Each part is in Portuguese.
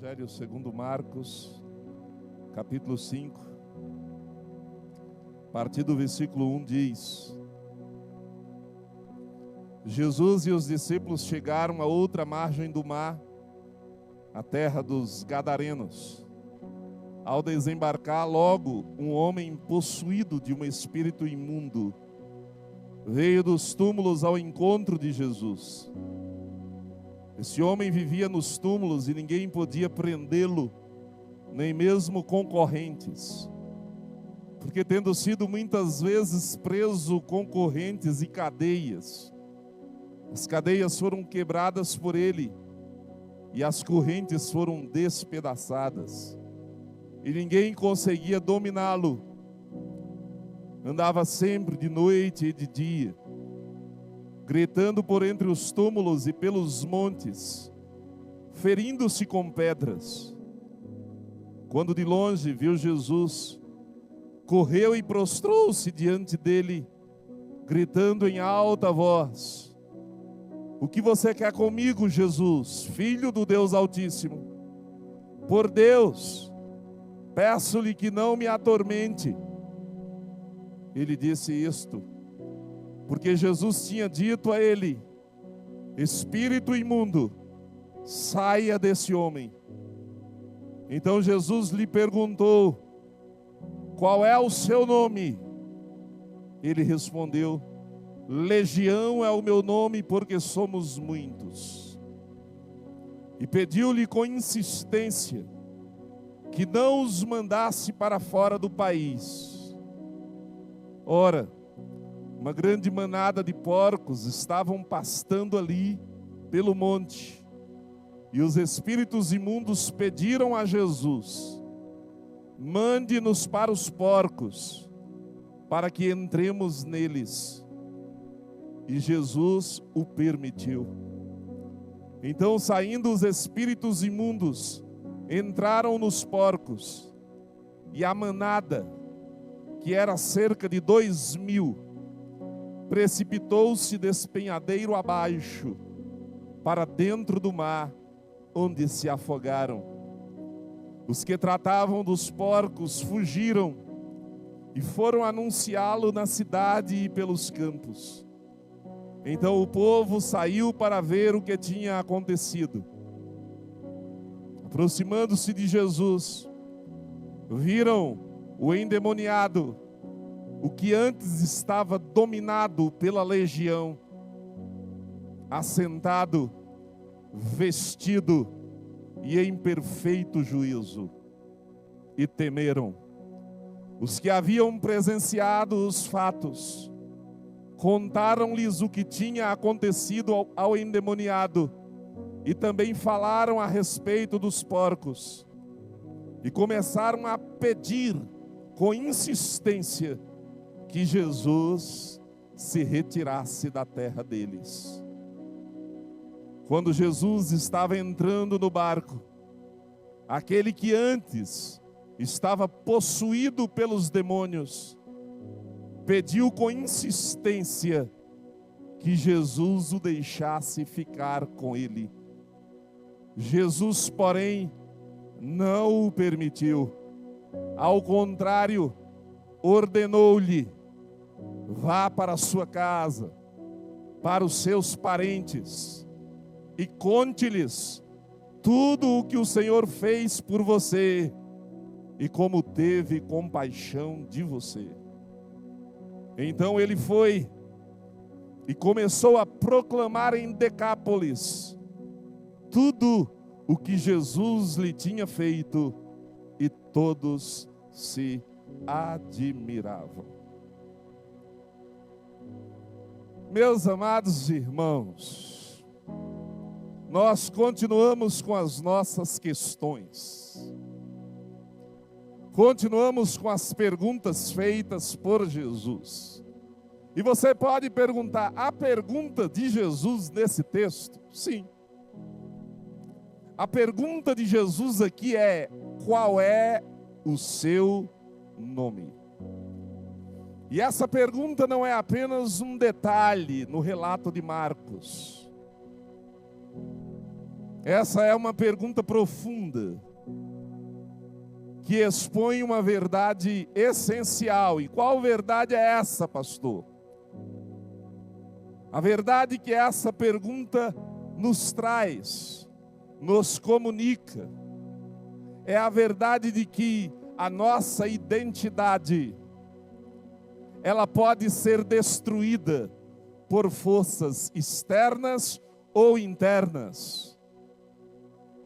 Evangelho segundo Marcos, capítulo 5, a partir do versículo 1 diz: Jesus e os discípulos chegaram a outra margem do mar, a terra dos Gadarenos. Ao desembarcar, logo um homem possuído de um espírito imundo veio dos túmulos ao encontro de Jesus. Esse homem vivia nos túmulos e ninguém podia prendê-lo, nem mesmo concorrentes, porque tendo sido muitas vezes preso com correntes e cadeias, as cadeias foram quebradas por ele e as correntes foram despedaçadas, e ninguém conseguia dominá-lo. Andava sempre de noite e de dia, gritando por entre os túmulos e pelos montes, ferindo-se com pedras. Quando de longe viu Jesus, correu e prostrou-se diante dele, gritando em alta voz: "O que você quer comigo, Jesus, Filho do Deus Altíssimo? Por Deus, peço-lhe que não me atormente." Ele disse isto porque Jesus tinha dito a ele: "Espírito imundo, saia desse homem." Então Jesus lhe perguntou: "Qual é o seu nome?" Ele respondeu: "Legião é o meu nome, porque somos muitos." E pediu-lhe com insistência que não os mandasse para fora do país. Ora, uma grande manada de porcos estavam pastando ali pelo monte, e os espíritos imundos pediram a Jesus: "Mande-nos para os porcos, para que entremos neles." E Jesus o permitiu. Então, saindo os espíritos imundos, entraram nos porcos, e a manada, que era cerca de 2.000, precipitou-se despenhadeiro abaixo, para dentro do mar, onde se afogaram. Os que tratavam dos porcos fugiram e foram anunciá-lo na cidade e pelos campos. Então o povo saiu para ver o que tinha acontecido. Aproximando-se de Jesus, viram o endemoniado, o que antes estava dominado pela legião, assentado, vestido e em perfeito juízo, e temeram. Os que haviam presenciado os fatos contaram-lhes o que tinha acontecido ao endemoniado, e também falaram a respeito dos porcos, e começaram a pedir com insistência que Jesus se retirasse da terra deles. Quando Jesus estava entrando no barco, aquele que antes estava possuído pelos demônios pediu com insistência que Jesus o deixasse ficar com ele. Jesus, porém, não o permitiu. Ao contrário, ordenou-lhe: "Vá para a sua casa, para os seus parentes, e conte-lhes tudo o que o Senhor fez por você e como teve compaixão de você." Então ele foi e começou a proclamar em Decápolis tudo o que Jesus lhe tinha feito, e todos se admiravam. Meus amados irmãos, nós continuamos com as nossas questões, continuamos com as perguntas feitas por Jesus. E você pode perguntar: a pergunta de Jesus nesse texto? Sim. A pergunta de Jesus aqui é: qual é o seu nome? E essa pergunta não é apenas um detalhe no relato de Marcos. Essa é uma pergunta profunda, que expõe uma verdade essencial. E qual verdade é essa, pastor? A verdade que essa pergunta nos traz, nos comunica, é a verdade de que a nossa identidade, ela pode ser destruída por forças externas ou internas,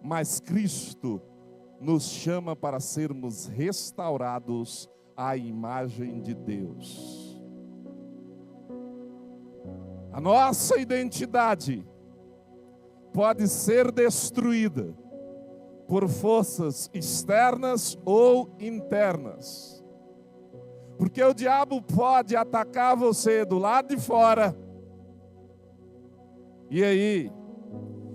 mas Cristo nos chama para sermos restaurados à imagem de Deus. A nossa identidade pode ser destruída por forças externas ou internas. Porque o diabo pode atacar você do lado de fora. E aí?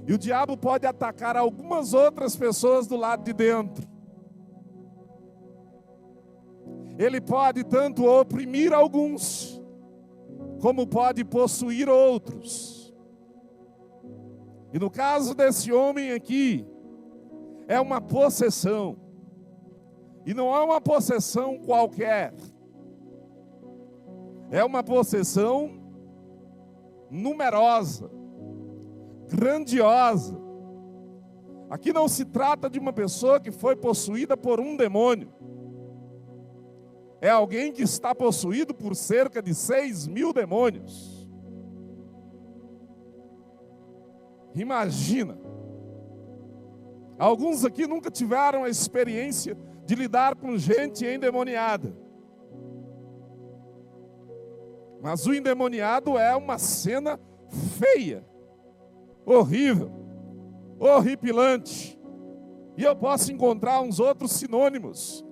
E o diabo pode atacar algumas outras pessoas do lado de dentro. Ele pode tanto oprimir alguns, como pode possuir outros. E no caso desse homem aqui, é uma possessão. E não é uma possessão qualquer. É uma possessão numerosa, grandiosa. Aqui não se trata de uma pessoa que foi possuída por um demônio. É alguém que está possuído por cerca de 6.000 demônios. Imagina. Alguns aqui nunca tiveram a experiência de lidar com gente endemoniada. Mas o endemoniado é uma cena feia, horrível, horripilante. E eu posso encontrar uns outros sinônimos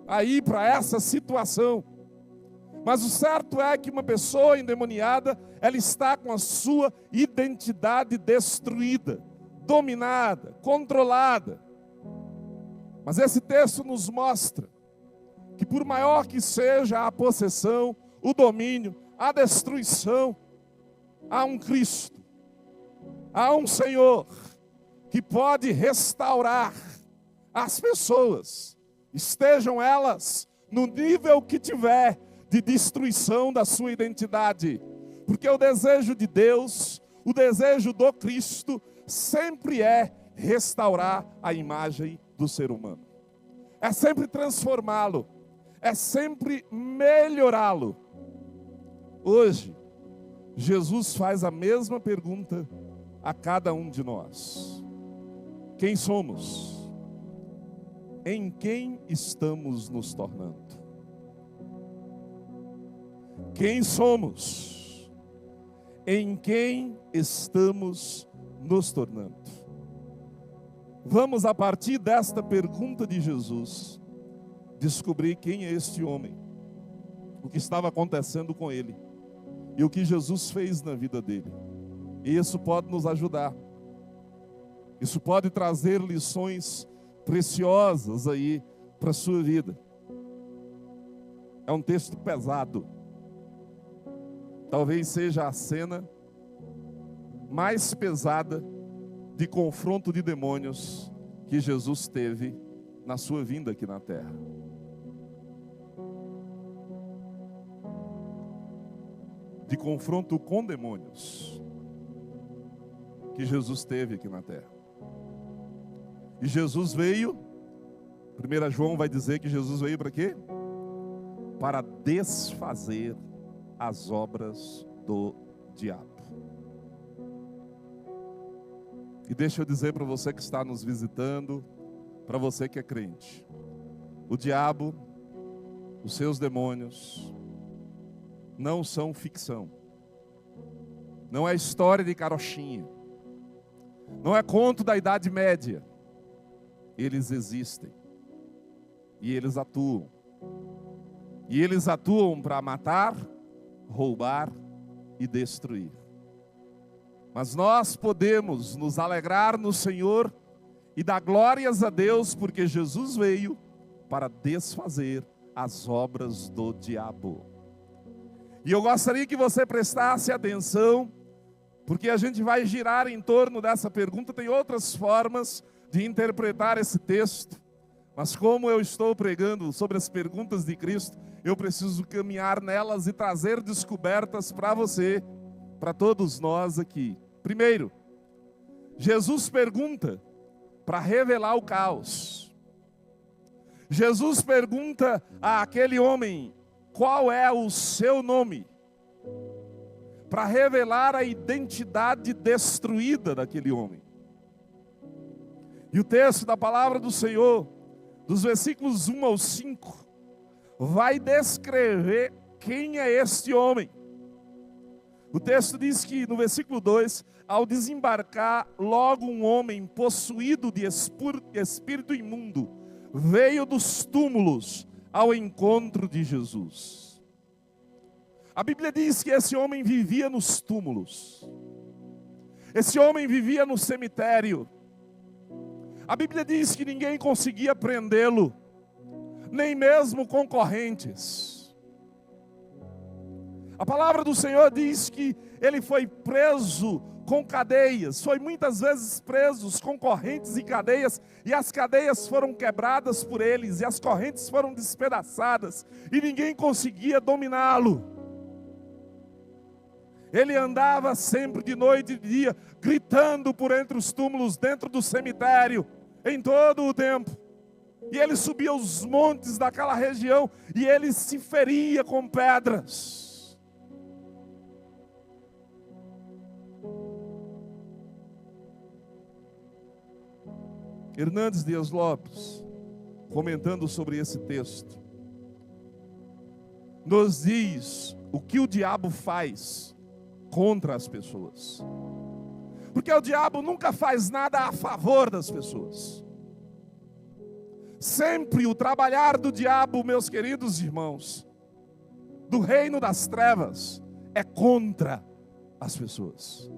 aí para essa situação. Mas o certo é que uma pessoa endemoniada, ela está com a sua identidade destruída, dominada, controlada. Mas esse texto nos mostra que por maior que seja a possessão, o domínio, a destruição, há um Cristo, há um Senhor que pode restaurar as pessoas, estejam elas no nível que tiver de destruição da sua identidade. Porque o desejo de Deus, o desejo do Cristo, sempre é restaurar a imagem do ser humano. É sempre transformá-lo, é sempre melhorá-lo. Hoje, Jesus faz a mesma pergunta a cada um de nós. Quem somos? Em quem estamos nos tornando? Quem somos? Em quem estamos nos tornando? Vamos, a partir desta pergunta de Jesus, descobrir quem é este homem, o que estava acontecendo com ele e o que Jesus fez na vida dele. E isso pode nos ajudar. Isso pode trazer lições preciosas aí para a sua vida. É um texto pesado. Talvez seja a cena mais pesada de confronto de demônios que Jesus teve na sua vinda aqui na terra. De confronto com demônios que Jesus teve aqui na terra. E Jesus veio, 1 João vai dizer que Jesus veio para quê? Para desfazer as obras do diabo. E deixa eu dizer para você que está nos visitando, para você que é crente, o diabo, os seus demônios, não são ficção. Não é história de carochinha. Não é conto da Idade Média. Eles existem. E eles atuam. E eles atuam para matar, roubar e destruir. Mas nós podemos nos alegrar no Senhor e dar glórias a Deus, porque Jesus veio para desfazer as obras do diabo. E eu gostaria que você prestasse atenção porque a gente vai girar em torno dessa pergunta. Tem outras formas de interpretar esse texto, mas como eu estou pregando sobre as perguntas de Cristo, eu preciso caminhar nelas e trazer descobertas para você, para todos nós aqui. Primeiro, Jesus pergunta para revelar o caos. Jesus pergunta àquele homem qual é o seu nome, para revelar a identidade destruída daquele homem. E o texto da palavra do Senhor, dos versículos 1 ao 5, vai descrever quem é este homem. O texto diz que no versículo 2, ao desembarcar, logo um homem possuído de espírito imundo veio dos túmulos ao encontro de Jesus. A Bíblia diz que esse homem vivia nos túmulos. Esse homem vivia no cemitério. A Bíblia diz que ninguém conseguia prendê-lo, nem mesmo concorrentes. A palavra do Senhor diz que ele foi preso com cadeias, foi muitas vezes preso com correntes e cadeias, e as cadeias foram quebradas por eles, e as correntes foram despedaçadas, e ninguém conseguia dominá-lo. Ele andava sempre de noite e de dia, gritando por entre os túmulos, dentro do cemitério, em todo o tempo. E ele subia os montes daquela região, e ele se feria com pedras. Hernandes Dias Lopes, comentando sobre esse texto, nos diz o que o diabo faz contra as pessoas. Porque o diabo nunca faz nada a favor das pessoas. Sempre o trabalhar do diabo, meus queridos irmãos, do reino das trevas, é contra as pessoas.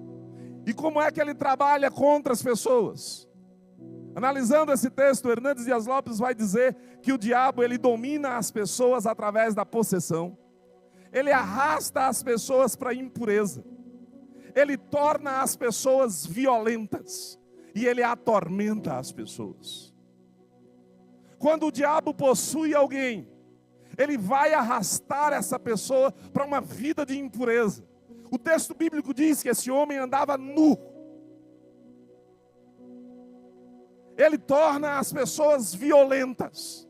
E como é que ele trabalha contra as pessoas? Analisando esse texto, Hernandes Dias Lopes vai dizer que o diabo, ele domina as pessoas através da possessão. Ele arrasta as pessoas para a impureza. Ele torna as pessoas violentas. E ele atormenta as pessoas. Quando o diabo possui alguém, ele vai arrastar essa pessoa para uma vida de impureza. O texto bíblico diz que esse homem andava nu. Ele torna as pessoas violentas.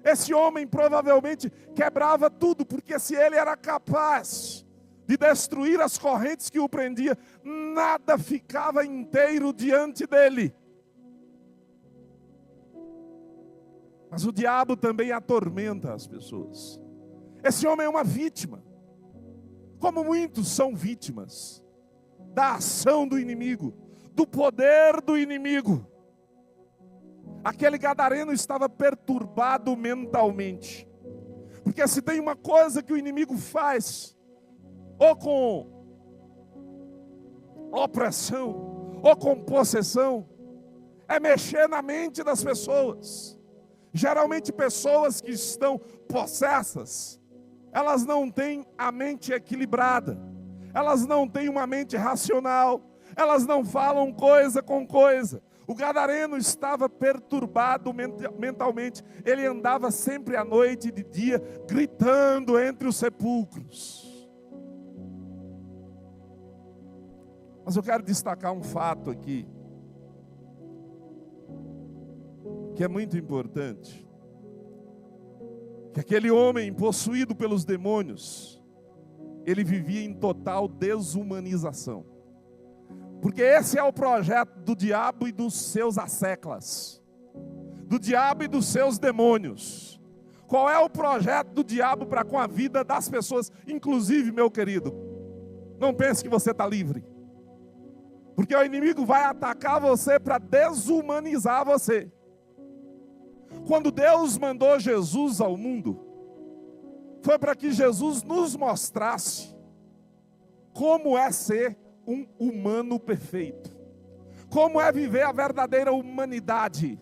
Esse homem provavelmente quebrava tudo, porque se ele era capaz de destruir as correntes que o prendia, nada ficava inteiro diante dele. Mas o diabo também atormenta as pessoas. Esse homem é uma vítima, como muitos são vítimas da ação do inimigo, do poder do inimigo. Aquele gadareno estava perturbado mentalmente. Porque se tem uma coisa que o inimigo faz, ou com opressão, ou com possessão, é mexer na mente das pessoas. Geralmente pessoas que estão possessas, elas não têm a mente equilibrada, elas não têm uma mente racional, elas não falam coisa com coisa. O gadareno estava perturbado mentalmente. Ele andava sempre à noite e de dia, gritando entre os sepulcros. Mas eu quero destacar um fato aqui, que é muito importante. Que aquele homem possuído pelos demônios, ele vivia em total desumanização. Porque esse é o projeto do diabo e dos seus asseclas, do diabo e dos seus demônios. Qual é o projeto do diabo para com a vida das pessoas? Inclusive, meu querido, não pense que você está livre. Porque o inimigo vai atacar você para desumanizar você. Quando Deus mandou Jesus ao mundo, foi para que Jesus nos mostrasse como é ser um humano perfeito. Como é viver a verdadeira humanidade.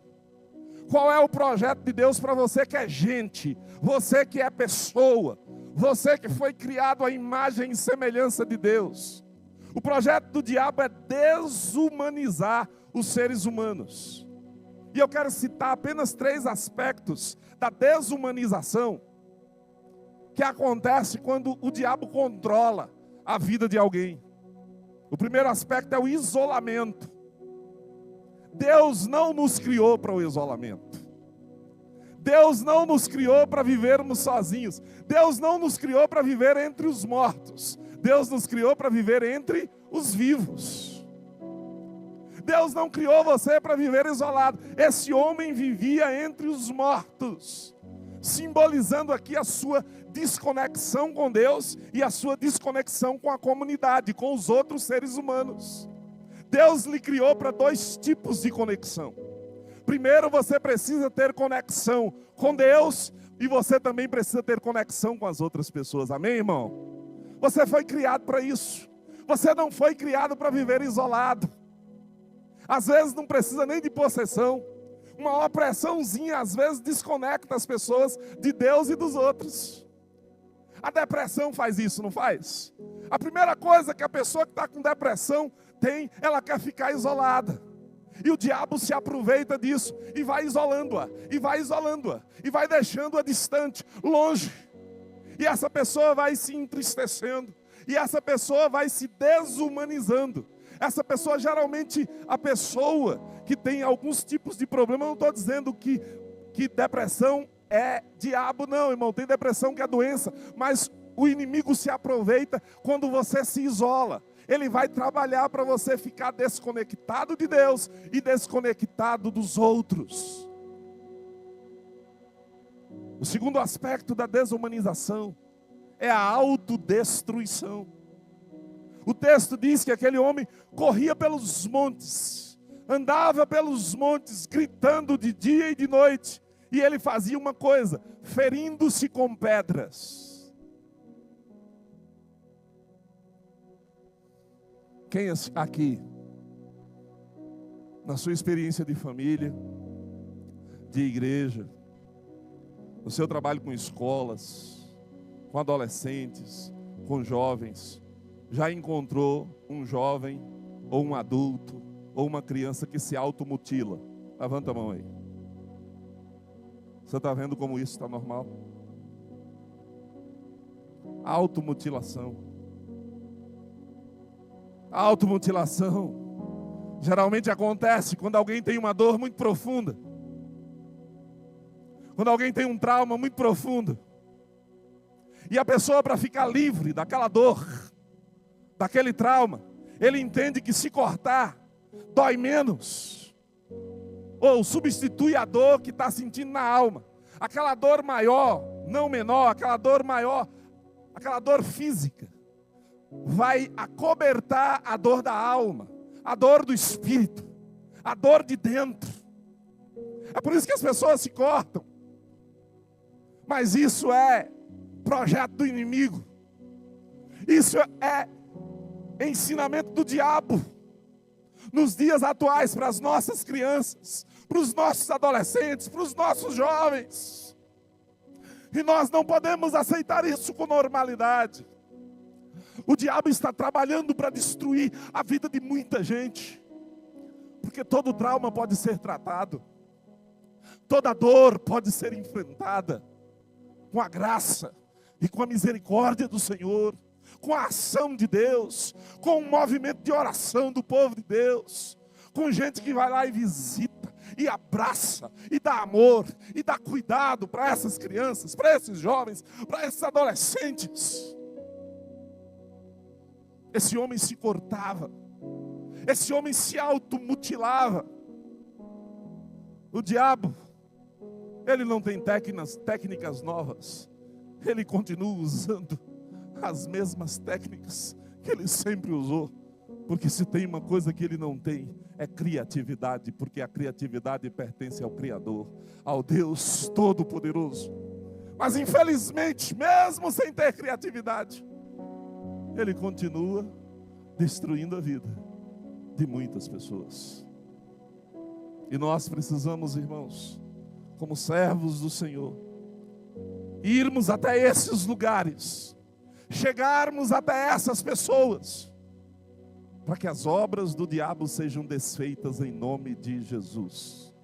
Qual é o projeto de Deus para você que é gente, você que é pessoa, você que foi criado à imagem e semelhança de Deus. O projeto do diabo é desumanizar os seres humanos. E eu quero citar apenas 3 aspectos da desumanização que acontece quando o diabo controla a vida de alguém. O primeiro aspecto é o isolamento. Deus não nos criou para o isolamento. Deus não nos criou para vivermos sozinhos. Deus não nos criou para viver entre os mortos. Deus nos criou para viver entre os vivos. Deus não criou você para viver isolado. Esse homem vivia entre os mortos, simbolizando aqui a sua desconexão com Deus e a sua desconexão com a comunidade, com os outros seres humanos. Deus lhe criou para 2 tipos de conexão. Primeiro, você precisa ter conexão com Deus e você também precisa ter conexão com as outras pessoas. Amém, irmão? Você foi criado para isso. Você não foi criado para viver isolado. Às vezes não precisa nem de possessão. Uma opressãozinha às vezes desconecta as pessoas de Deus e dos outros. A depressão faz isso, não faz? A primeira coisa que a pessoa que está com depressão tem, ela quer ficar isolada. E o diabo se aproveita disso e vai isolando-a, e vai isolando-a, e vai deixando-a distante, longe. E essa pessoa vai se entristecendo, e essa pessoa vai se desumanizando. Essa pessoa, geralmente, a pessoa que tem alguns tipos de problema, eu não estou dizendo que depressão é diabo, não, irmão. Tem depressão que é doença, mas o inimigo se aproveita quando você se isola. Ele vai trabalhar para você ficar desconectado de Deus e desconectado dos outros. O segundo aspecto da desumanização é a autodestruição. O texto diz que aquele homem corria pelos montes, andava pelos montes, gritando de dia e de noite. E ele fazia uma coisa, ferindo-se com pedras. Quem aqui, na sua experiência de família, de igreja, no seu trabalho com escolas, com adolescentes, com jovens, já encontrou um jovem, ou um adulto, ou uma criança que se automutila? Levanta a mão aí. Você está vendo como isso está normal? Automutilação. A automutilação geralmente acontece quando alguém tem uma dor muito profunda. Quando alguém tem um trauma muito profundo. E a pessoa, para ficar livre daquela dor, daquele trauma, ele entende que se cortar dói menos. Ou substitui a dor que está sentindo na alma. Aquela dor maior, não menor, aquela dor maior, aquela dor física, vai acobertar a dor da alma, a dor do espírito, a dor de dentro. É por isso que as pessoas se cortam. Mas isso é projeto do inimigo. Isso é ensinamento do diabo. Nos dias atuais, para as nossas crianças, para os nossos adolescentes, para os nossos jovens. E nós não podemos aceitar isso com normalidade. O diabo está trabalhando para destruir a vida de muita gente. Porque todo trauma pode ser tratado. Toda dor pode ser enfrentada com a graça e com a misericórdia do Senhor, com a ação de Deus, com um movimento de oração do povo de Deus, com gente que vai lá e visita, e abraça, e dá amor, e dá cuidado para essas crianças, para esses jovens, para esses adolescentes. Esse homem se cortava, esse homem se automutilava. O diabo, ele não tem técnicas novas, ele continua usando as mesmas técnicas que ele sempre usou. Porque se tem uma coisa que ele não tem, é criatividade, porque a criatividade pertence ao Criador, ao Deus Todo-Poderoso. Mas infelizmente, mesmo sem ter criatividade, ele continua destruindo a vida de muitas pessoas. E nós precisamos, irmãos, como servos do Senhor, irmos até esses lugares, chegarmos até essas pessoas para que as obras do diabo sejam desfeitas em nome de Jesus.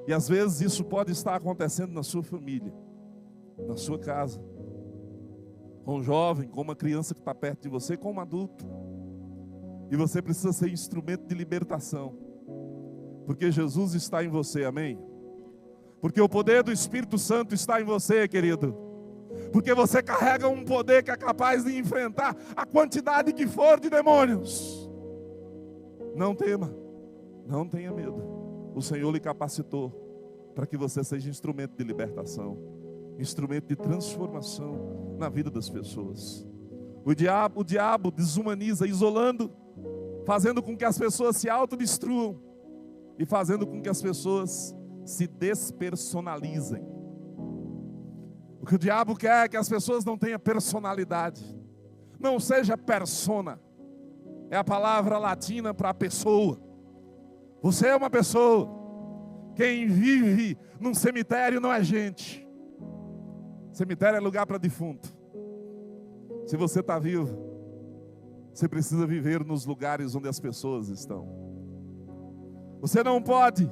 E às vezes isso pode estar acontecendo na sua família, na sua casa, com um jovem, com uma criança que está perto de você, com um adulto. E você precisa ser instrumento de libertação, porque Jesus está em você, amém? Porque o poder do Espírito Santo está em você, querido. Porque você carrega um poder que é capaz de enfrentar a quantidade que for de demônios. Não tema, não tenha medo. O Senhor lhe capacitou para que você seja instrumento de libertação, instrumento de transformação na vida das pessoas. O diabo desumaniza, isolando, fazendo com que as pessoas se autodestruam e fazendo com que as pessoas se despersonalizem. O que o diabo quer é que as pessoas não tenham personalidade, não seja persona, é a palavra latina para pessoa. Você é uma pessoa. Quem vive num cemitério não é gente. Cemitério é lugar para defunto. Se você está vivo, você precisa viver nos lugares onde as pessoas estão. Você não pode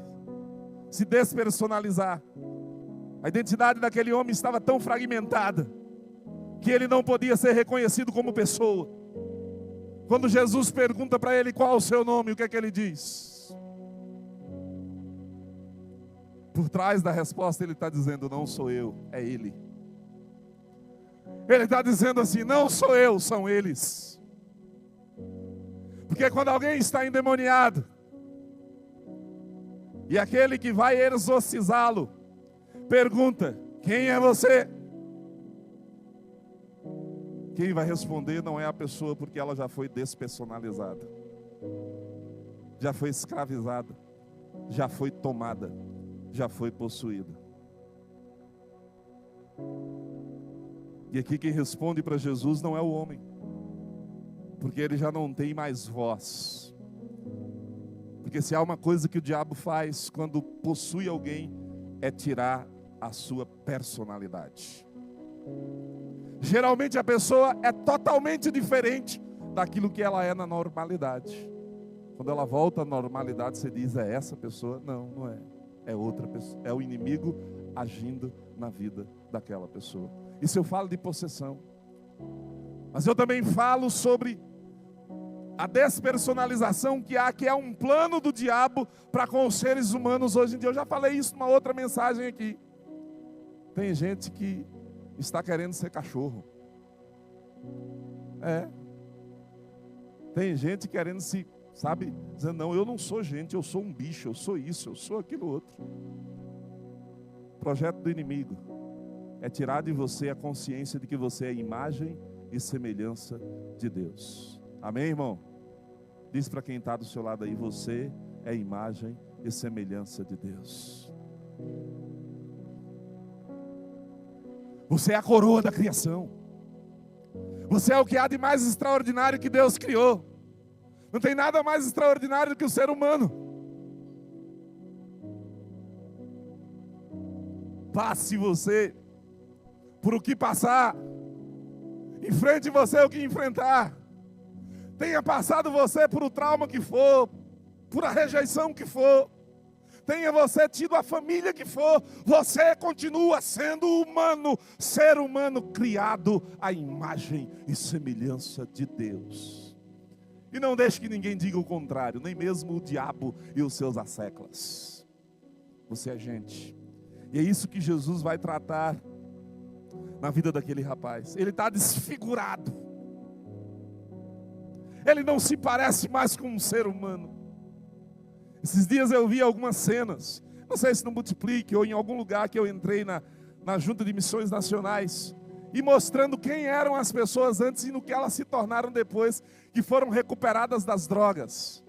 se despersonalizar. A identidade daquele homem estava tão fragmentada que ele não podia ser reconhecido como pessoa. Quando Jesus pergunta para ele qual é o seu nome, o que é que ele diz? Por trás da resposta ele está dizendo, não sou eu, é ele. Ele está dizendo assim, não sou eu, são eles. Porque quando alguém está endemoniado, e aquele que vai exorcizá-lo pergunta, quem é você? Quem vai responder não é a pessoa, porque ela já foi despersonalizada, já foi escravizada, já foi tomada, já foi possuída. E aqui quem responde para Jesus não é o homem, porque ele já não tem mais voz. Porque se há uma coisa que o diabo faz quando possui alguém, é tirar a sua personalidade. Geralmente a pessoa é totalmente diferente daquilo que ela é na normalidade. Quando ela volta à normalidade, você diz, é essa pessoa? Não, não é. É outra pessoa. É o inimigo agindo na vida daquela pessoa. Isso eu falo de possessão. Mas eu também falo sobre a despersonalização que é um plano do diabo para com os seres humanos hoje em dia. Eu já falei isso numa outra mensagem aqui. Tem gente que está querendo ser cachorro. Tem gente querendo se, sabe, dizendo, não, eu não sou gente, eu sou um bicho, eu sou isso, eu sou aquilo outro. O projeto do inimigo é tirar de você a consciência de que você é imagem e semelhança de Deus. Amém, irmão? Diz para quem está do seu lado aí, você é imagem e semelhança de Deus. Você é a coroa da criação. Você é o que há de mais extraordinário que Deus criou. Não tem nada mais extraordinário do que o ser humano. Passe você por o que passar, enfrente você o que enfrentar. Tenha passado você por o trauma que for, por a rejeição que for, tenha você tido a família que for, você continua sendo humano, ser humano criado à imagem e semelhança de Deus. E não deixe que ninguém diga o contrário, nem mesmo o diabo e os seus asseclas. Você é gente. E é isso que Jesus vai tratar na vida daquele rapaz. Ele está desfigurado. Ele não se parece mais com um ser humano. Esses dias eu vi algumas cenas, não sei se no Multiplique ou em algum lugar que eu entrei na Junta de Missões Nacionais, e mostrando quem eram as pessoas antes e no que elas se tornaram depois que foram recuperadas das drogas.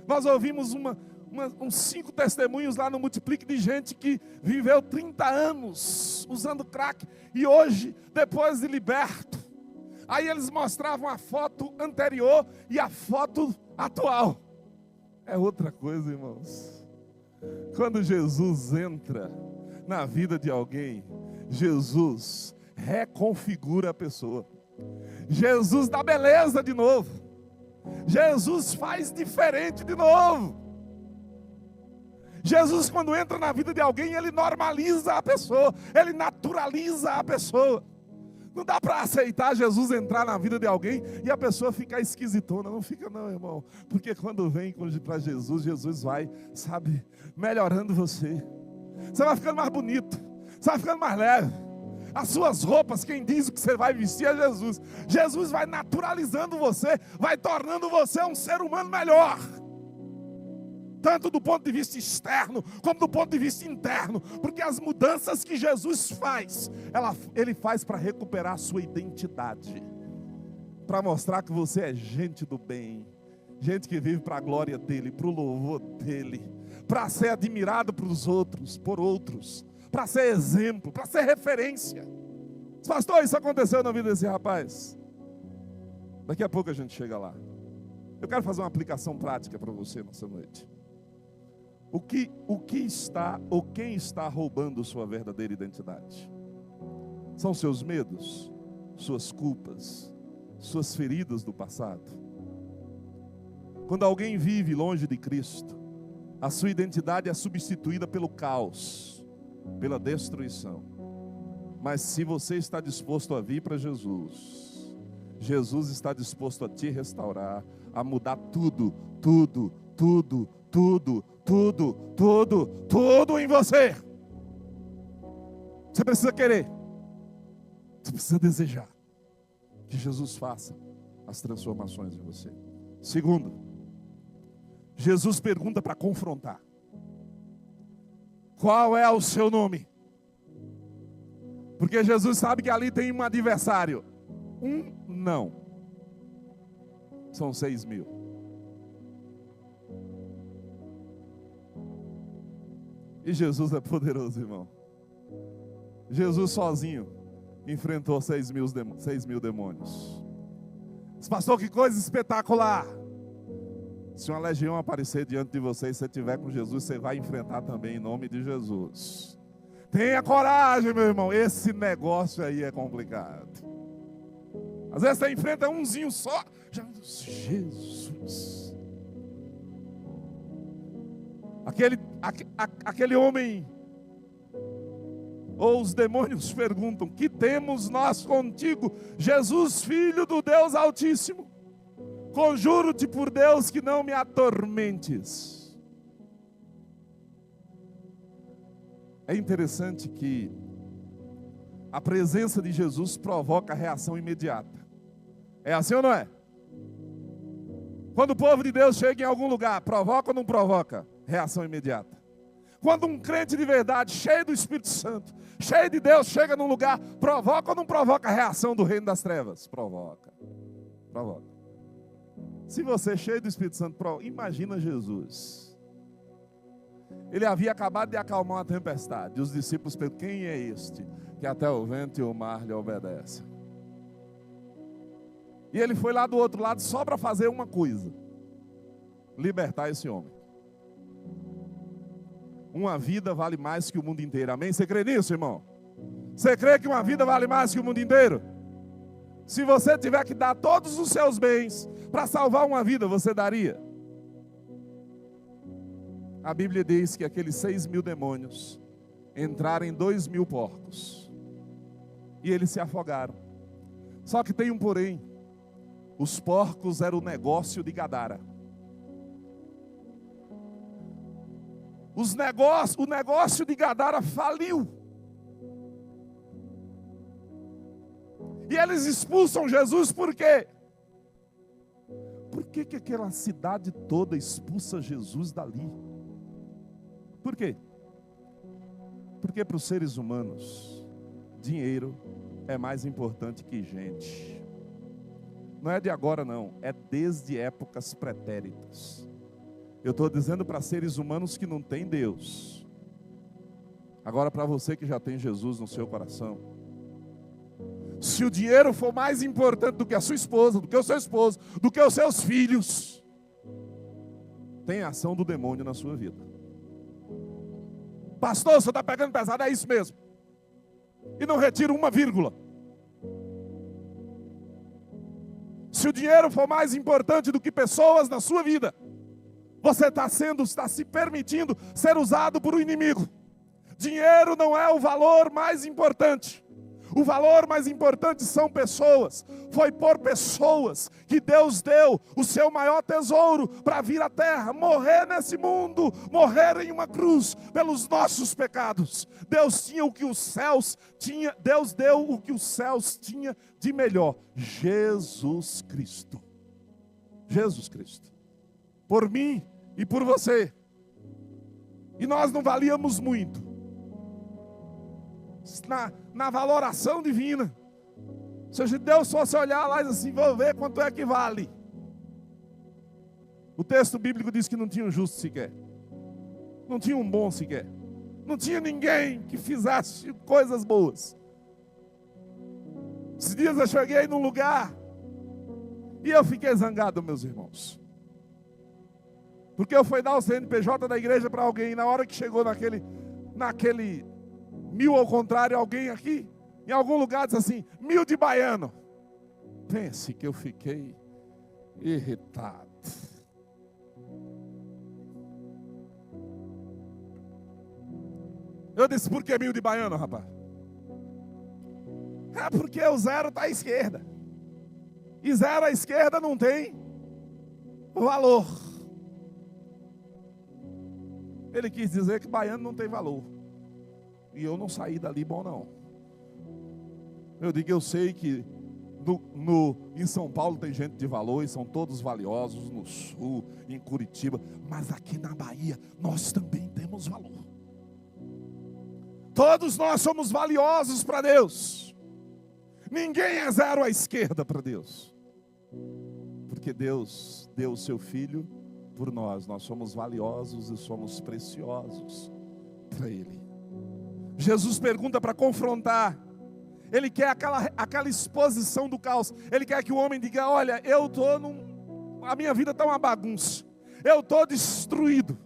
Nós ouvimos uns 5 testemunhos lá no Multiplique de gente que viveu 30 anos usando crack e hoje, depois de liberto, aí eles mostravam a foto anterior e a foto atual. É outra coisa, irmãos. Quando Jesus entra na vida de alguém, Jesus reconfigura a pessoa. Jesus dá beleza de novo. Jesus faz diferente de novo. Jesus, quando entra na vida de alguém, ele normaliza a pessoa, ele naturaliza a pessoa. Não dá para aceitar Jesus entrar na vida de alguém e a pessoa ficar esquisitona. Não fica não, irmão. Porque quando vem para Jesus, Jesus vai, sabe, melhorando você. Você vai ficando mais bonito, você vai ficando mais leve. As suas roupas, quem diz o que você vai vestir é Jesus. Jesus vai naturalizando você, vai tornando você um ser humano melhor. Tanto do ponto de vista externo, como do ponto de vista interno. Porque as mudanças que Jesus faz, Ele faz para recuperar a sua identidade. Para mostrar que você é gente do bem. Gente que vive para a glória dEle, para o louvor dEle. Para ser admirado por outros. Para ser exemplo, para ser referência. Pastor, isso aconteceu na vida desse rapaz. Daqui a pouco a gente chega lá. Eu quero fazer uma aplicação prática para você nessa noite. Quem está roubando sua verdadeira identidade? São seus medos, suas culpas, suas feridas do passado. Quando alguém vive longe de Cristo, a sua identidade é substituída pelo caos, pela destruição. Mas se você está disposto a vir para Jesus, Jesus está disposto a te restaurar, a mudar tudo em você. Você precisa querer. Você precisa desejar que Jesus faça as transformações em você. Segundo, Jesus pergunta para confrontar. Qual é o seu nome? Porque Jesus sabe que ali tem um adversário. Não. São 6.000. E Jesus é poderoso, irmão. Jesus sozinho enfrentou 6.000 demônios. Pastor, que coisa espetacular. Se uma legião aparecer diante de você e você estiver com Jesus, você vai enfrentar também em nome de Jesus. Tenha coragem, meu irmão. Esse negócio aí é complicado. Às vezes você enfrenta umzinho só. Jesus. Aquele homem, ou os demônios perguntam: que temos nós contigo, Jesus, Filho do Deus Altíssimo? Conjuro-te por Deus que não me atormentes. É interessante que a presença de Jesus provoca reação imediata. É assim ou não é? Quando o povo de Deus chega em algum lugar, provoca ou não provoca? Reação imediata. Quando um crente de verdade, cheio do Espírito Santo, cheio de Deus, chega num lugar, provoca ou não provoca a reação do reino das trevas? Provoca. Se você é cheio do Espírito Santo, imagina Jesus. Ele havia acabado de acalmar uma tempestade. E os discípulos perguntam: quem é este que até o vento e o mar lhe obedecem? E ele foi lá do outro lado só para fazer uma coisa: libertar esse homem. Uma vida vale mais que o mundo inteiro. Amém? Você crê nisso, irmão? Você crê que uma vida vale mais que o mundo inteiro? Se você tiver que dar todos os seus bens para salvar uma vida, você daria? A Bíblia diz que aqueles 6.000 demônios entraram em 2.000 porcos. E eles se afogaram. Só que tem um porém. Os porcos eram o negócio de Gadara. O negócio de Gadara faliu. E eles expulsam Jesus por quê? Por que aquela cidade toda expulsa Jesus dali? Por quê? Porque para os seres humanos, dinheiro é mais importante que gente. Não é de agora não, é desde épocas pretéritas. Eu estou dizendo para seres humanos que não têm Deus. Agora para você que já tem Jesus no seu coração. Se o dinheiro for mais importante do que a sua esposa, do que o seu esposo, do que os seus filhos, tem ação do demônio na sua vida. Pastor, você está pegando pesado, é isso mesmo. E não retira uma vírgula. Se Se o dinheiro for mais importante do que pessoas na sua vida, você está se permitindo ser usado por um inimigo. Dinheiro não é o valor mais importante. O valor mais importante são pessoas. Foi por pessoas que Deus deu o seu maior tesouro para vir à terra, morrer nesse mundo, morrer em uma cruz pelos nossos pecados. Deus tinha o que os céus tinha, Deus deu o que os céus tinha de melhor. Jesus Cristo. Jesus Cristo. Por mim e por você. E nós não valíamos muito. Na valoração divina. Se Deus fosse olhar lá e dizer assim, vou ver quanto é que vale. O texto bíblico diz que não tinha um justo sequer. Não tinha um bom sequer. Não tinha ninguém que fizesse coisas boas. Esses dias eu cheguei num lugar e eu fiquei zangado, meus irmãos. Porque eu fui dar o CNPJ da igreja para alguém, e na hora que chegou naquele 1000 ao contrário, alguém aqui, em algum lugar, disse assim, 1000 de baiano. Pense que eu fiquei irritado. Eu disse, por que 1000 de baiano, rapaz? É porque o zero está à esquerda. E zero à esquerda não tem valor. Ele quis dizer que baiano não tem valor. E eu não saí dali bom não. Eu digo, eu sei que em São Paulo tem gente de valor e são todos valiosos, no sul, em Curitiba, mas aqui na Bahia nós também temos valor. Todos nós somos valiosos para Deus. Ninguém é zero à esquerda para Deus. Porque Deus deu o seu Filho por nós. Nós somos valiosos e somos preciosos para Ele. Jesus pergunta para confrontar. Ele quer aquela exposição do caos. Ele quer que o homem diga, olha, a minha vida está uma bagunça. Eu estou destruído.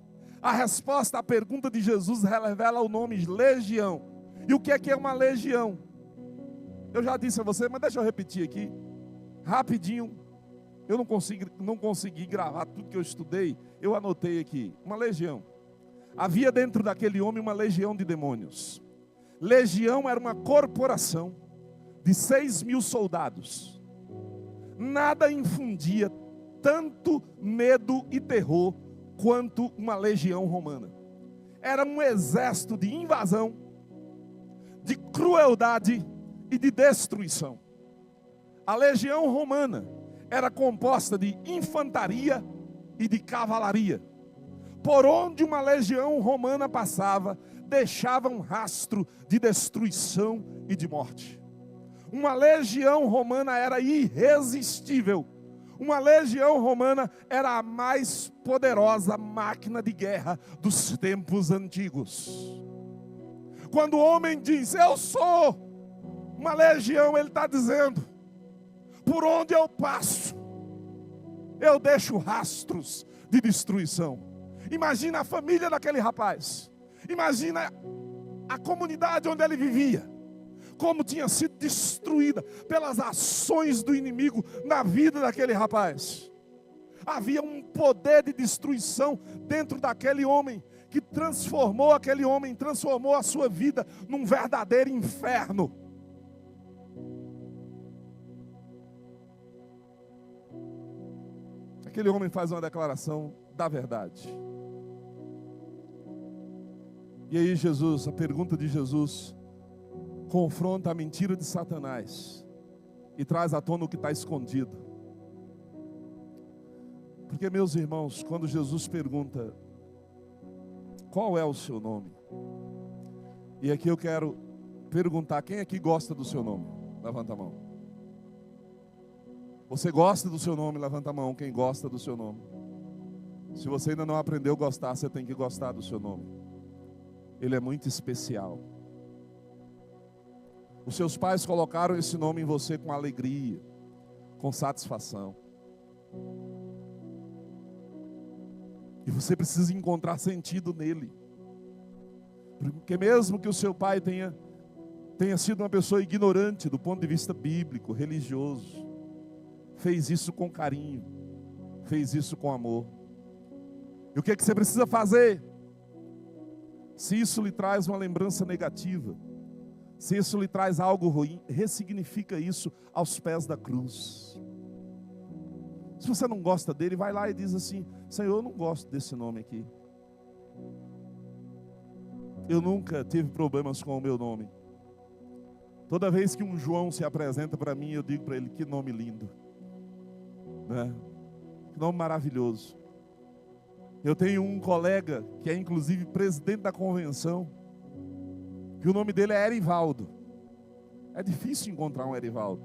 A resposta à pergunta de Jesus revela o nome legião. E o que é uma legião? Eu já disse a você, mas deixa eu repetir aqui, rapidinho. Eu não consegui gravar tudo que eu estudei. Eu anotei aqui, uma legião. Havia dentro daquele homem uma legião de demônios. Legião era uma corporação de 6.000 soldados. Nada infundia tanto medo e terror quanto uma legião romana. Era um exército de invasão, de crueldade e de destruição. A legião romana era composta de infantaria e de cavalaria. Por onde uma legião romana passava, deixava um rastro de destruição e de morte. Uma legião romana era irresistível. Uma legião romana era a mais poderosa máquina de guerra dos tempos antigos. Quando o homem diz, eu sou uma legião, ele está dizendo, por onde eu passo, eu deixo rastros de destruição. Imagina a família daquele rapaz. Imagina a comunidade onde ele vivia. Como tinha sido destruída pelas ações do inimigo na vida daquele rapaz. Havia um poder de destruição dentro daquele homem, que transformou aquele homem, transformou a sua vida num verdadeiro inferno. Aquele homem faz uma declaração da verdade. E aí a pergunta de Jesus confronta a mentira de Satanás e traz à tona o que está escondido. Porque, meus irmãos, quando Jesus pergunta, qual é o seu nome? E aqui eu quero perguntar, quem aqui gosta do seu nome? Levanta a mão. Você gosta do seu nome? Levanta a mão, quem gosta do seu nome. Se você ainda não aprendeu a gostar, você tem que gostar do seu nome. Ele é muito especial. Os seus pais colocaram esse nome em você com alegria, com satisfação. E você precisa encontrar sentido nele. Porque mesmo que o seu pai tenha sido uma pessoa ignorante do ponto de vista bíblico, religioso, fez isso com carinho, fez isso com amor. E o que é que você precisa fazer? Se isso lhe traz uma lembrança negativa, se isso lhe traz algo ruim, ressignifica isso aos pés da cruz. Se você não gosta dele, vai lá e diz assim: Senhor, eu não gosto desse nome aqui. Eu nunca tive problemas com o meu nome. Toda vez que um João se apresenta para mim, eu digo para ele: que nome lindo, né? Que nome maravilhoso. Eu tenho um colega que é inclusive presidente da convenção, que o nome dele é Erivaldo. É difícil encontrar um Erivaldo.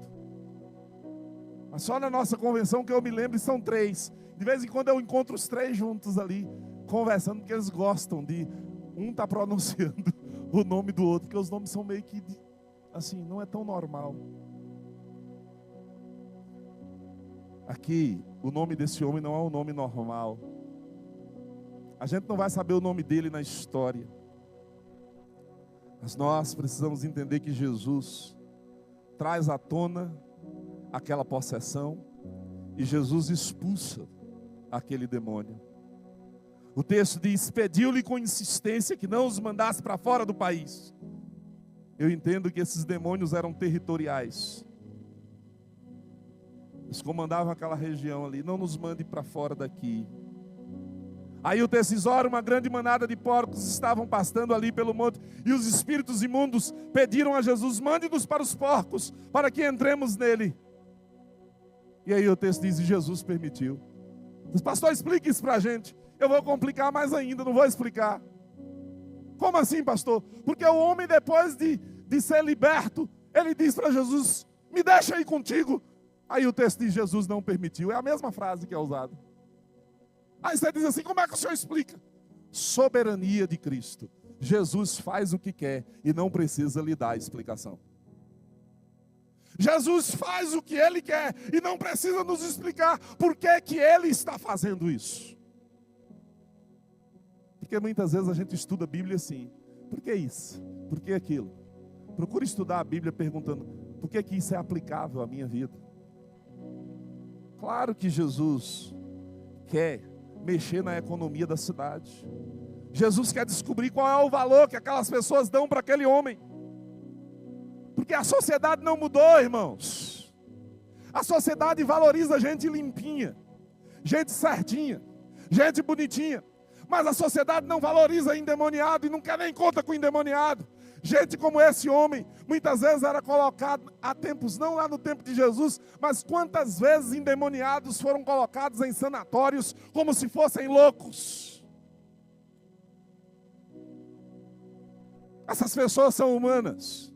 Mas só na nossa convenção que eu me lembro são 3. De vez em quando eu encontro os 3 juntos ali, conversando, porque eles gostam de um tá pronunciando o nome do outro, porque os nomes são meio que assim, não é tão normal. Aqui, o nome desse homem não é um nome normal. A gente não vai saber o nome dele na história. Mas nós precisamos entender que Jesus traz à tona aquela possessão e Jesus expulsa aquele demônio. O texto diz: pediu-lhe com insistência que não os mandasse para fora do país. Eu entendo que esses demônios eram territoriais. Eles comandavam aquela região ali: não nos mande para fora daqui. Aí o texto diz: ora, uma grande manada de porcos estavam pastando ali pelo monte, e os espíritos imundos pediram a Jesus: mande-nos para os porcos, para que entremos nele. E aí o texto diz: e Jesus permitiu. Diz: pastor, explique isso para a gente. Eu vou complicar mais ainda, não vou explicar. Como assim, pastor? Porque o homem, depois de ser liberto, ele diz para Jesus: me deixa aí contigo. Aí o texto diz: Jesus não permitiu. É a mesma frase que é usada. Aí você diz assim: como é que o senhor explica? Soberania de Cristo. Jesus faz o que quer e não precisa lhe dar explicação. Jesus faz o que Ele quer e não precisa nos explicar por que que Ele está fazendo isso. Porque muitas vezes a gente estuda a Bíblia assim: por que isso? Por que aquilo? Procure estudar a Bíblia perguntando: por que que isso é aplicável à minha vida? Claro que Jesus quer mexer na economia da cidade. Jesus quer descobrir qual é o valor que aquelas pessoas dão para aquele homem. Porque a sociedade não mudou, irmãos. A sociedade valoriza gente limpinha, gente certinha, gente bonitinha. Mas a sociedade não valoriza endemoniado e não quer nem conta com endemoniado. Gente como esse homem, muitas vezes era colocado há tempos, não lá no tempo de Jesus, mas quantas vezes endemoniados foram colocados em sanatórios como se fossem loucos. Essas pessoas são humanas.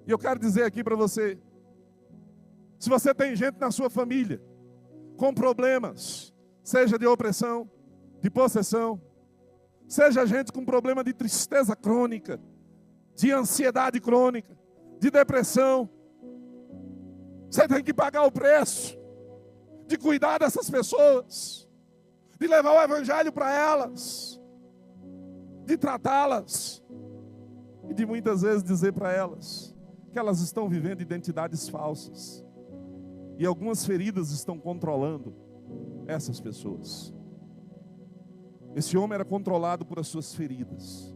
E eu quero dizer aqui para você: se você tem gente na sua família com problemas, seja de opressão, de possessão, seja gente com problema de tristeza crônica, de ansiedade crônica, de depressão, você tem que pagar o preço de cuidar dessas pessoas, de levar o evangelho para elas, de tratá-las e de muitas vezes dizer para elas que elas estão vivendo identidades falsas e algumas feridas estão controlando essas pessoas. Esse homem era controlado por as suas feridas.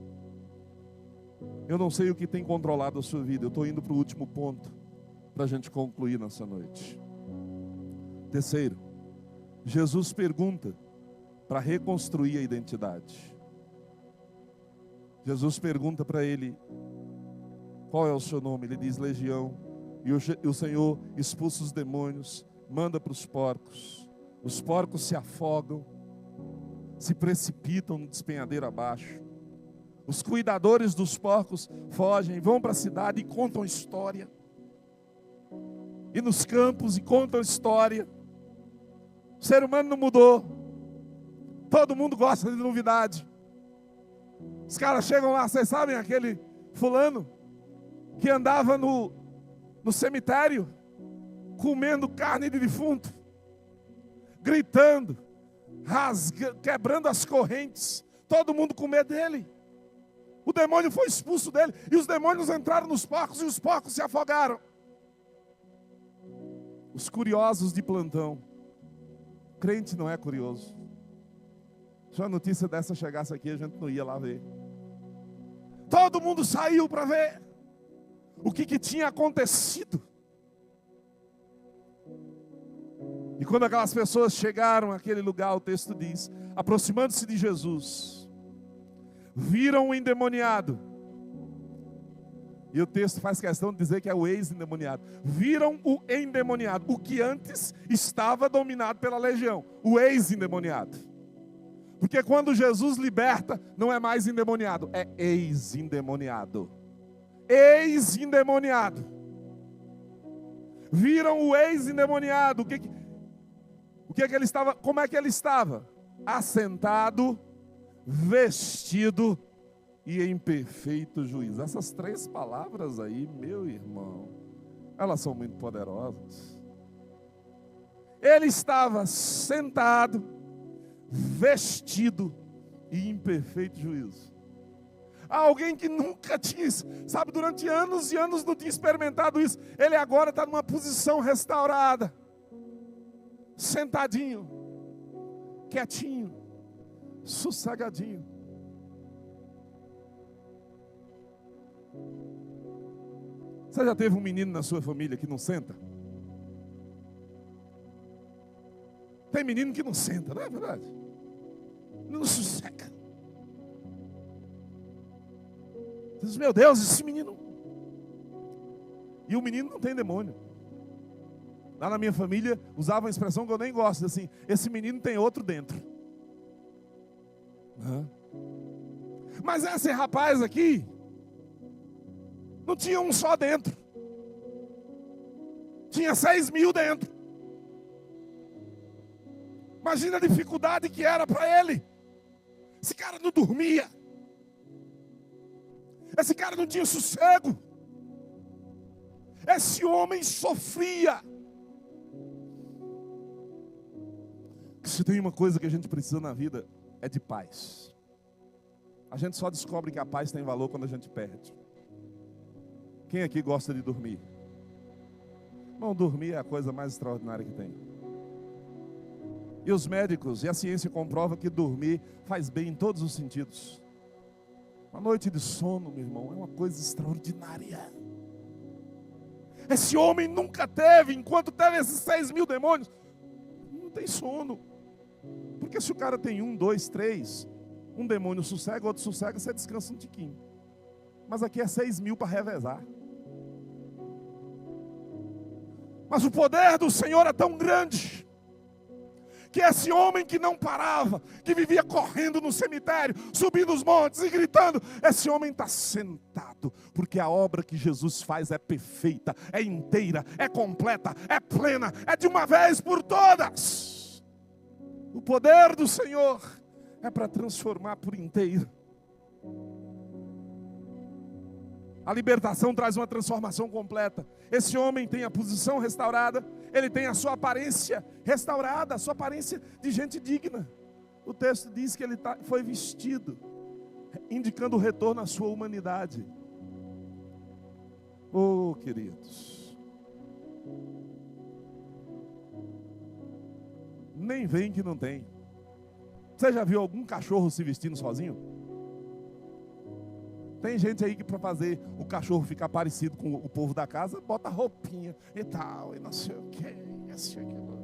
Eu não sei o que tem controlado a sua vida. Eu estou indo para o último ponto, para a gente concluir nessa noite. Terceiro, Jesus pergunta para reconstruir a identidade. Jesus pergunta para ele: qual é o seu nome? Ele diz: Legião. E o Senhor expulsa os demônios, manda para os porcos. Os porcos se afogam, se precipitam no despenhadeiro abaixo. Os cuidadores dos porcos fogem, vão para a cidade e contam história. E nos campos e contam história. O ser humano não mudou. Todo mundo gosta de novidade. Os caras chegam lá: vocês sabem aquele fulano que andava no cemitério comendo carne de defunto, gritando, quebrando as correntes, todo mundo com medo dele. O demônio foi expulso dele, e os demônios entraram nos porcos, e os porcos se afogaram. Os curiosos de plantão. Crente não é curioso. Se uma notícia dessa chegasse aqui, a gente não ia lá ver. Todo mundo saiu para ver o que tinha acontecido. E quando aquelas pessoas chegaram àquele lugar, o texto diz, aproximando-se de Jesus, viram o endemoniado. E o texto faz questão de dizer que é o ex-endemoniado. Viram o endemoniado, o que antes estava dominado pela legião, o ex-endemoniado. Porque quando Jesus liberta, não é mais endemoniado, é ex-endemoniado. Ex-endemoniado. Viram o ex-endemoniado. O que ele estava? Como é que ele estava? Assentado, vestido e em perfeito juízo. Essas 3 palavras aí, meu irmão, elas são muito poderosas. Ele estava sentado, vestido e em perfeito juízo. Alguém que nunca tinha, sabe, durante anos e anos não tinha experimentado isso. Ele agora está numa posição restaurada, sentadinho, quietinho, sossegadinho. Você já teve um menino na sua família que não senta? Tem menino que não senta, não é verdade? Não sossega. Você diz, meu Deus, esse menino. E o menino não tem demônio. Lá na minha família, usava uma expressão que eu nem gosto, assim, esse menino tem outro dentro. Mas esse rapaz aqui, não tinha um só dentro. Tinha 6.000 dentro. Imagina a dificuldade que era para ele. Esse cara não dormia. Esse cara não tinha sossego. Esse homem sofria. Se tem uma coisa que a gente precisa na vida, é de paz. A gente só descobre que a paz tem valor quando a gente perde. Quem aqui gosta de dormir? Não, dormir é a coisa mais extraordinária que tem. E os médicos e a ciência comprova que dormir faz bem em todos os sentidos. Uma noite de sono, meu irmão, é uma coisa extraordinária. Esse homem nunca teve, enquanto teve esses 6.000 demônios, não tem sono. Porque se o cara tem 1, 2, 3, um demônio sossega, outro sossega, você descansa um tiquinho. Mas aqui é 6.000 para revezar. Mas o poder do Senhor é tão grande, que esse homem que não parava, que vivia correndo no cemitério, subindo os montes e gritando, esse homem está sentado, porque a obra que Jesus faz é perfeita, é inteira, é completa, é plena, é de uma vez por todas. O poder do Senhor é para transformar por inteiro. A libertação traz uma transformação completa. Esse homem tem a posição restaurada, ele tem a sua aparência restaurada, a sua aparência de gente digna. O texto diz que ele foi vestido, indicando o retorno à sua humanidade. Oh, queridos, nem vem que não tem. Você já viu algum cachorro se vestindo sozinho? Tem gente aí que para fazer o cachorro ficar parecido com o povo da casa, bota roupinha e tal, e não sei o que, esse aqui, outro.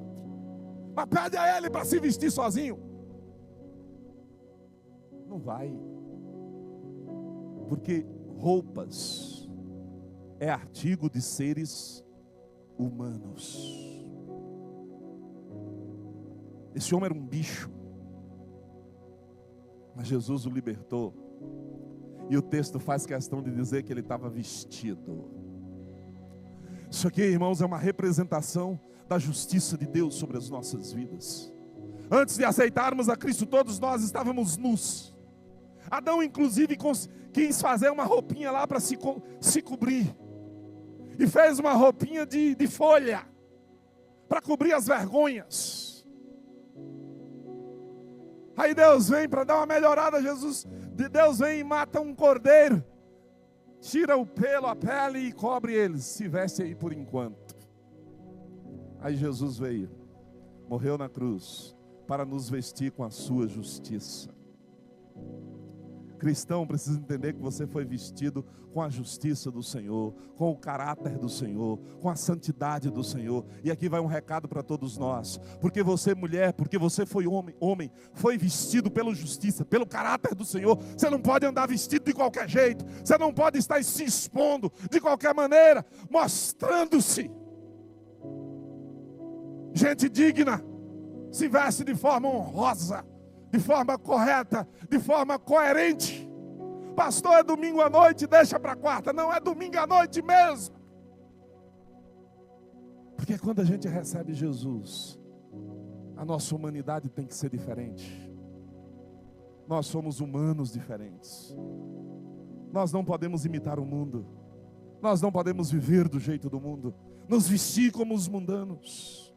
Mas pede a ele para se vestir sozinho. Não vai. Porque roupas é artigo de seres humanos. Esse homem era um bicho, mas Jesus o libertou. E o texto faz questão de dizer que ele estava vestido. Isso aqui, irmãos, é uma representação da justiça de Deus sobre as nossas vidas. Antes de aceitarmos a Cristo, todos nós estávamos nus. Adão, inclusive, quis fazer uma roupinha lá para se cobrir. E fez uma roupinha de folha para cobrir as vergonhas. Aí Deus vem para dar uma melhorada, Deus vem e mata um cordeiro, tira o pelo, a pele e cobre eles, se veste aí por enquanto. Aí Jesus veio, morreu na cruz, para nos vestir com a sua justiça. Cristão precisa entender que você foi vestido com a justiça do Senhor, com o caráter do Senhor, com a santidade do Senhor. E aqui vai um recado para todos nós. Porque você, mulher, porque você foi homem, foi vestido pela justiça, pelo caráter do Senhor. Você não pode andar vestido de qualquer jeito. Você não pode estar se expondo de qualquer maneira, mostrando-se. Gente digna se veste de forma honrosa, de forma correta, de forma coerente. Pastor, é domingo à noite, deixa para quarta. Não, é domingo à noite mesmo. Porque quando a gente recebe Jesus, a nossa humanidade tem que ser diferente. Nós somos humanos diferentes. Nós não podemos imitar o mundo. Nós não podemos viver do jeito do mundo, nos vestir como os mundanos.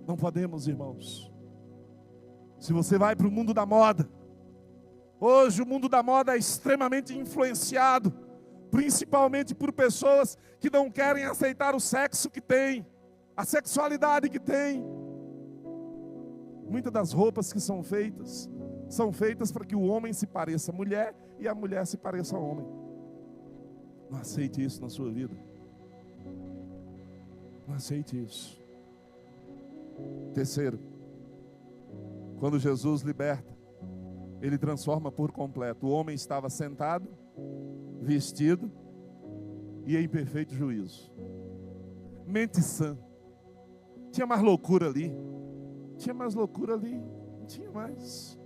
Não podemos, irmãos. Se você vai para o mundo da moda, hoje o mundo da moda é extremamente influenciado, principalmente por pessoas que não querem aceitar o sexo que tem, a sexualidade que tem. Muitas das roupas que são feitas para que o homem se pareça mulher e a mulher se pareça homem. Não aceite isso na sua vida. Não aceite isso. Terceiro, quando Jesus liberta, Ele transforma por completo. O homem estava sentado, vestido e em perfeito juízo. Mente sã. Tinha mais loucura ali. Não tinha mais.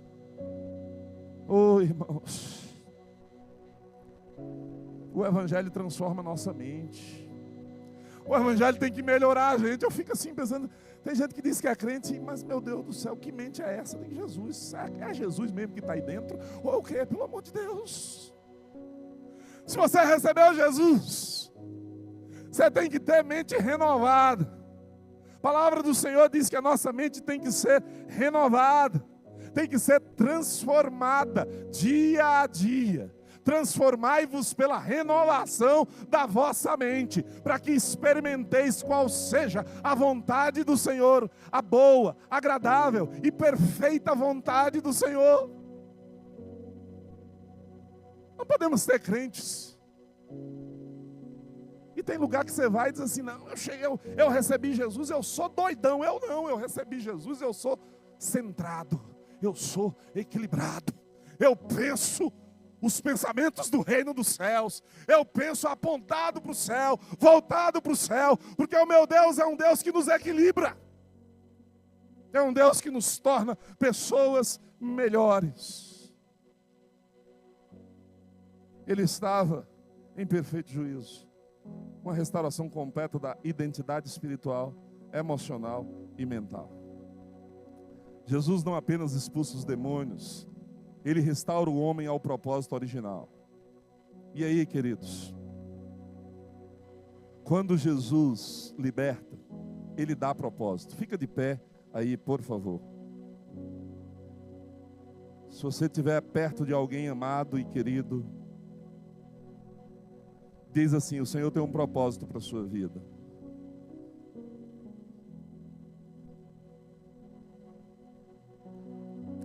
Oh, irmãos. O Evangelho transforma a nossa mente. O Evangelho tem que melhorar a gente. Eu fico assim pensando. Tem gente que diz que é crente, mas meu Deus do céu, que mente é essa? Tem Jesus. É Jesus mesmo que está aí dentro? Ou o quê? Pelo amor de Deus. Se você recebeu Jesus, você tem que ter mente renovada. A palavra do Senhor diz que a nossa mente tem que ser renovada, tem que ser transformada dia a dia. Transformai-vos pela renovação da vossa mente, para que experimenteis qual seja a vontade do Senhor, a boa, agradável e perfeita vontade do Senhor. Não podemos ser crentes. E tem lugar que você vai e diz assim, não, eu recebi Jesus, eu sou doidão. Eu recebi Jesus, eu sou centrado, eu sou equilibrado, eu penso os pensamentos do reino dos céus, eu penso apontado para o céu, voltado para o céu, porque o meu Deus é um Deus que nos equilibra, é um Deus que nos torna pessoas melhores. Ele estava em perfeito juízo, uma restauração completa da identidade espiritual, emocional e mental. Jesus não apenas expulsa os demônios, Ele restaura o homem ao propósito original. E aí, queridos, quando Jesus liberta, Ele dá propósito. Fica de pé aí, por favor. Se você estiver perto de alguém amado e querido, diz assim, o Senhor tem um propósito para a sua vida.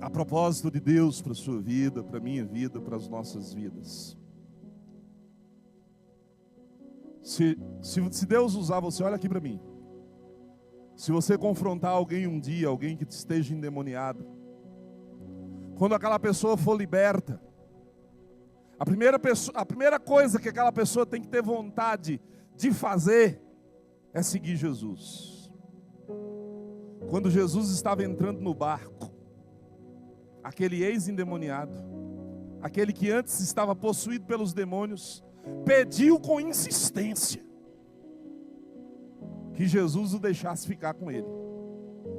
Há propósito de Deus para a sua vida, para a minha vida, para as nossas vidas. Se Deus usar você, olha aqui para mim. Se você confrontar alguém um dia, alguém que esteja endemoniado, quando aquela pessoa for liberta, a primeira coisa que aquela pessoa tem que ter vontade de fazer é seguir Jesus. Quando Jesus estava entrando no barco, aquele ex-endemoniado, aquele que antes estava possuído pelos demônios, pediu com insistência que Jesus o deixasse ficar com ele.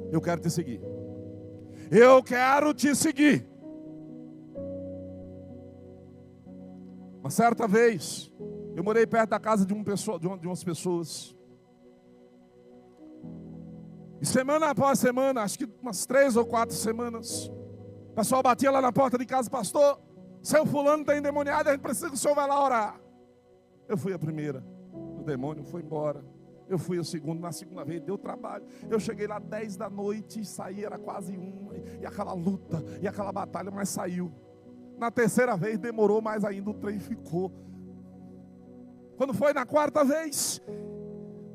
Eu quero te seguir. Eu quero te seguir. Uma certa vez, eu morei perto da casa de umas pessoas. E semana após semana, acho que umas 3 ou 4 semanas, o pessoal batia lá na porta de casa, pastor, seu fulano está endemoniado, a gente precisa que o senhor vá lá orar. Eu fui a primeira, o demônio foi embora. Eu fui na segunda vez, deu trabalho. Eu cheguei lá 10 da noite e saí, era quase 1. E aquela luta, e aquela batalha, mas saiu. Na terceira vez demorou mais ainda, o trem ficou. Quando foi na quarta vez,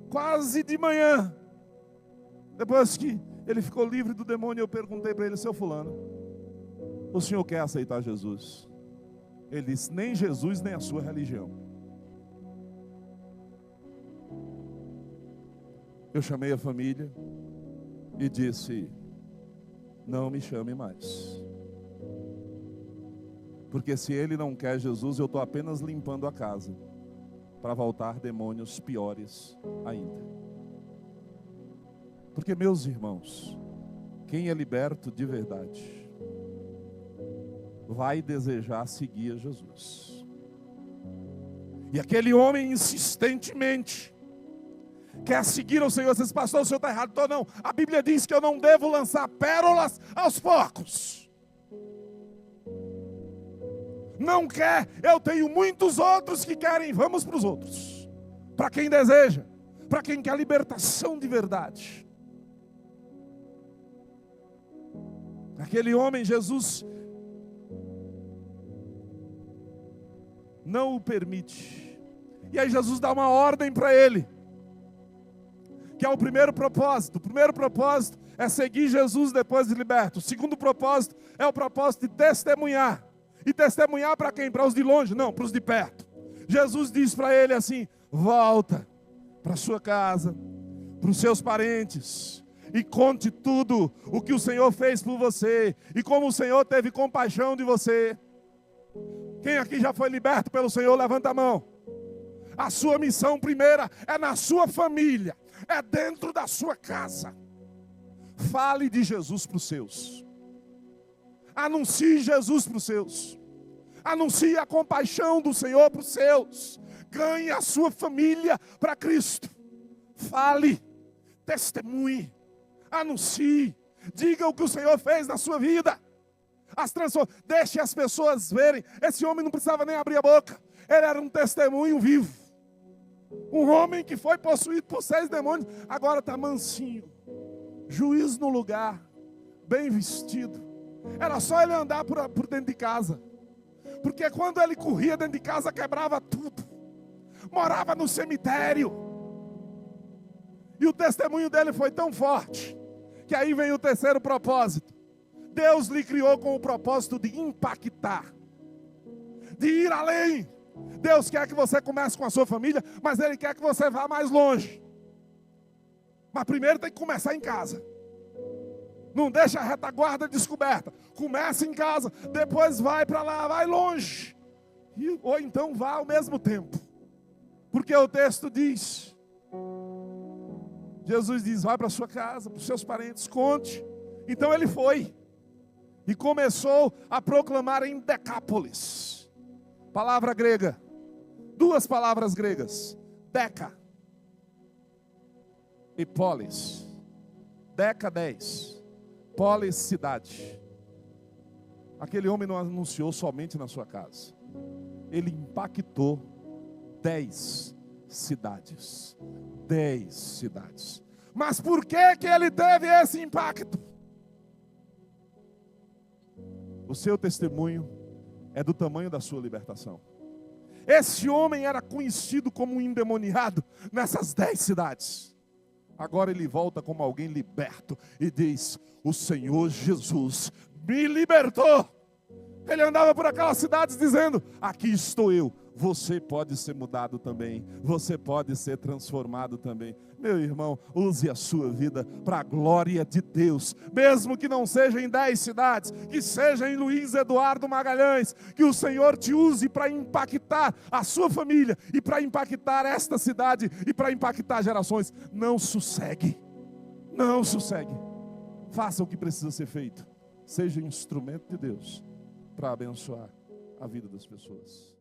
quase de manhã, depois que ele ficou livre do demônio, eu perguntei para ele: seu fulano, o senhor quer aceitar Jesus? Ele disse: nem Jesus, nem a sua religião. Eu chamei a família e disse: não me chame mais. Porque se ele não quer Jesus, eu estou apenas limpando a casa para voltar demônios piores ainda. Porque, meus irmãos, quem é liberto de verdade vai desejar seguir a Jesus. E aquele homem insistentemente quer seguir ao Senhor. Você diz: pastor, o senhor está errado. Então não, a Bíblia diz que eu não devo lançar pérolas aos porcos. Não quer, eu tenho muitos outros que querem, vamos para os outros. Para quem deseja, para quem quer libertação de verdade. Aquele homem, Jesus não o permite. E aí Jesus dá uma ordem para ele, que é o primeiro propósito. O primeiro propósito é seguir Jesus depois de liberto. O segundo propósito é o propósito de testemunhar. E testemunhar para quem? Para os de longe? Não, para os de perto. Jesus diz para ele assim: volta para sua casa, para os seus parentes, e conte tudo o que o Senhor fez por você, e como o Senhor teve compaixão de você. Quem aqui já foi liberto pelo Senhor, levanta a mão. A sua missão primeira é na sua família, é dentro da sua casa. Fale de Jesus para os seus. Anuncie Jesus para os seus. Anuncie a compaixão do Senhor para os seus. Ganhe a sua família para Cristo. Fale, testemunhe, anuncie, diga o que o Senhor fez na sua vida. Deixe as pessoas verem. Esse homem não precisava nem abrir a boca. Ele era um testemunho vivo. Um homem que foi possuído por 6 demônios, agora está mansinho, juiz no lugar, bem vestido. Era só ele andar por dentro de casa. Porque quando ele corria dentro de casa, quebrava tudo. Morava no cemitério. E o testemunho dele foi tão forte, que aí vem o terceiro propósito. Deus lhe criou com o propósito de impactar, de ir além. Deus quer que você comece com a sua família, mas Ele quer que você vá mais longe. Mas primeiro tem que começar em casa. Não deixa a retaguarda descoberta. Começa em casa, depois vai para lá, vai longe. Ou então vá ao mesmo tempo. Porque o texto diz, Jesus diz: vai para a sua casa, para os seus parentes, conte. Então ele foi e começou a proclamar em Decápolis. Palavra grega, 2 palavras gregas: deca e polis. Deca, 10, polis, cidade. Aquele homem não anunciou somente na sua casa, ele impactou 10 cidades. 10 cidades. Mas por que que ele teve esse impacto? O seu testemunho é do tamanho da sua libertação. Esse homem era conhecido como um endemoniado nessas 10 cidades. Agora ele volta como alguém liberto e diz: o Senhor Jesus me libertou. Ele andava por aquelas cidades dizendo: aqui estou eu. Você pode ser mudado também. Você pode ser transformado também. Meu irmão, use a sua vida para a glória de Deus. Mesmo que não seja em 10 cidades, que seja em Luiz Eduardo Magalhães, que o Senhor te use para impactar a sua família, e para impactar esta cidade, e para impactar gerações. Não sossegue. Não sossegue. Faça o que precisa ser feito. Seja instrumento de Deus para abençoar a vida das pessoas.